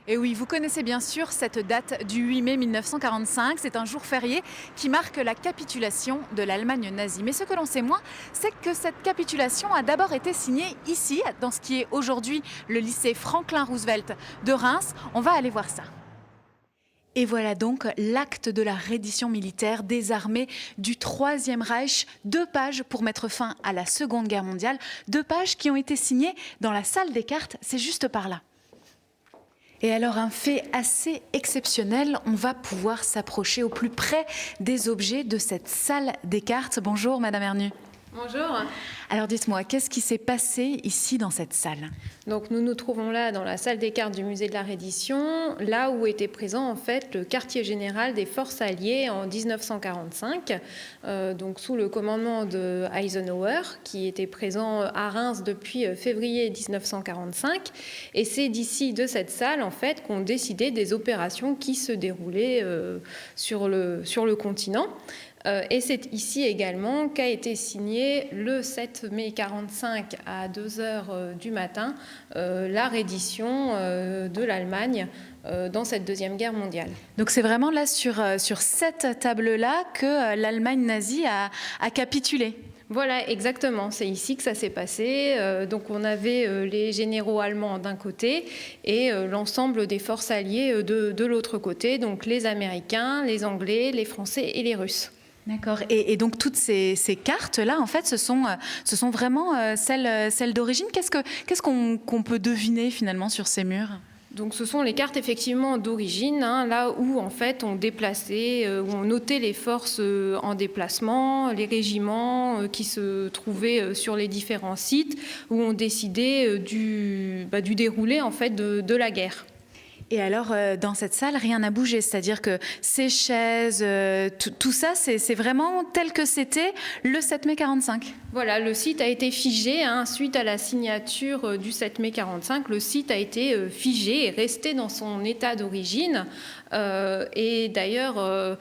Et oui, vous connaissez bien sûr cette date du 8 mai 1945. C'est un jour férié qui marque la capitulation de l'Allemagne nazie. Mais ce que l'on sait moins, c'est que cette capitulation a d'abord été signée ici, dans ce qui est aujourd'hui le lycée Franklin Roosevelt de Reims. On va aller voir ça. Et voilà donc l'acte de la reddition militaire des armées du Troisième Reich. 2 pages pour mettre fin à la Seconde Guerre mondiale. 2 pages qui ont été signées dans la salle des cartes, c'est juste par là. Et alors un fait assez exceptionnel, on va pouvoir s'approcher au plus près des objets de cette salle des cartes. Bonjour Madame Ernu. Bonjour. Alors dites-moi, qu'est-ce qui s'est passé ici dans cette salle? Donc nous nous trouvons là dans la salle des cartes du musée de la Reddition, là où était présent en fait le quartier général des forces alliées en 1945, donc sous le commandement de Eisenhower, qui était présent à Reims depuis février 1945. Et c'est d'ici de cette salle en fait qu'on décidait des opérations qui se déroulaient sur le continent. Et c'est ici également qu'a été signé le 7 mai 1945 à 2 heures du matin la reddition de l'Allemagne dans cette Deuxième Guerre mondiale. Donc c'est vraiment là sur cette table-là que l'Allemagne nazie a capitulé. Voilà, exactement. C'est ici que ça s'est passé. Donc on avait les généraux allemands d'un côté et l'ensemble des forces alliées de l'autre côté, donc les Américains, les Anglais, les Français et les Russes. D'accord. Et donc toutes ces cartes-là, en fait, ce sont vraiment celles d'origine. Qu'est-ce qu'on peut deviner finalement sur ces murs? Donc ce sont les cartes effectivement d'origine, là où en fait on déplaçait, où on notait les forces en déplacement, les régiments qui se trouvaient sur les différents sites, où on décidait du déroulé en fait de la guerre. Et alors, dans cette salle, rien n'a bougé, c'est-à-dire que ces chaises, tout ça, c'est vraiment tel que c'était le 7 mai 1945. Voilà, le site a été figé suite à la signature du 7 mai 1945. Le site a été figé et resté dans son état d'origine. Et d'ailleurs,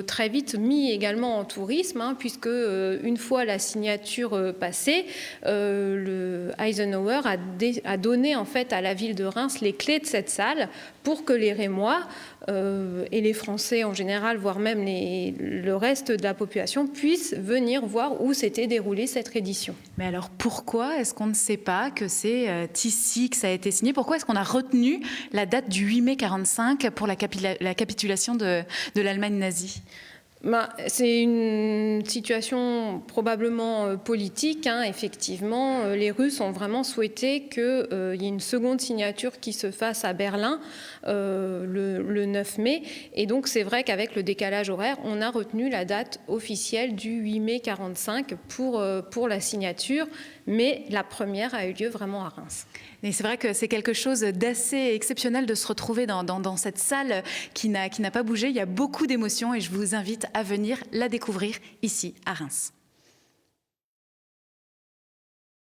très vite mis également en tourisme, puisque une fois la signature passée, le Eisenhower a donné en fait à la ville de Reims les clés de cette salle pour que les Rémois et les Français en général, voire même le reste de la population, puissent venir voir où s'était déroulée cette reddition. Mais alors pourquoi est-ce qu'on ne sait pas que c'est ici que ça a été signé? Pourquoi est-ce qu'on a retenu la date du 8 mai 1945 pour la capitulation de l'Allemagne nazie? C'est une situation probablement politique. Effectivement, les Russes ont vraiment souhaité qu'il y ait une seconde signature qui se fasse à Berlin le 9 mai. Et donc c'est vrai qu'avec le décalage horaire, on a retenu la date officielle du 8 mai 1945 pour la signature. Mais la première a eu lieu vraiment à Reims. Et c'est vrai que c'est quelque chose d'assez exceptionnel de se retrouver dans cette salle qui n'a pas bougé. Il y a beaucoup d'émotions et je vous invite à venir la découvrir ici à Reims.